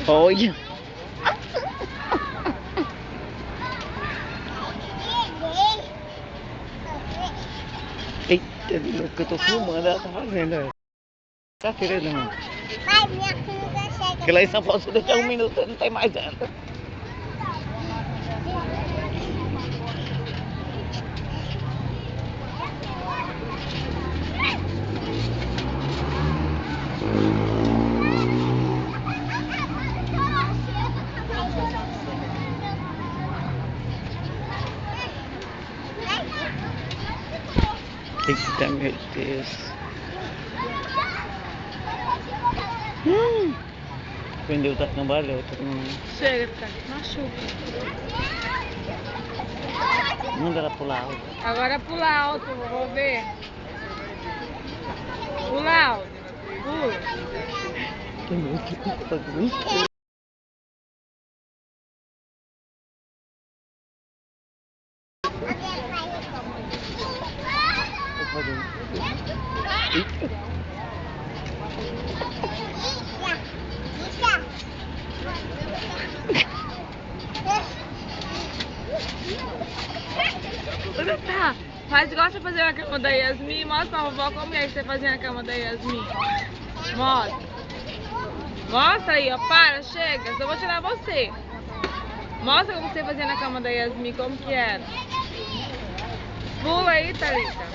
Olha. Eita, que eu tô filmando, ela tá fazendo, ó. Carteira não. Pai, minha filha chega. Porque lá em São Paulo, se deixar um minuto, não tem mais ela. Eita, meu Deus. Prendeu da cambalhota. Chega, tá. Machuca. Manda ela pular alto. Agora pula alto, vou ver. Pula alto. Pula. Tem muito que fazer isso. Tá, faz igual você fazia na cama da Yasmin. Mostra pra vovó como é que você fazia na cama da Yasmin. Mostra. Mostra aí, ó. Para, chega. Só vou tirar você. Mostra como você fazia na cama da Yasmin, como que era. Pula aí, Thalita.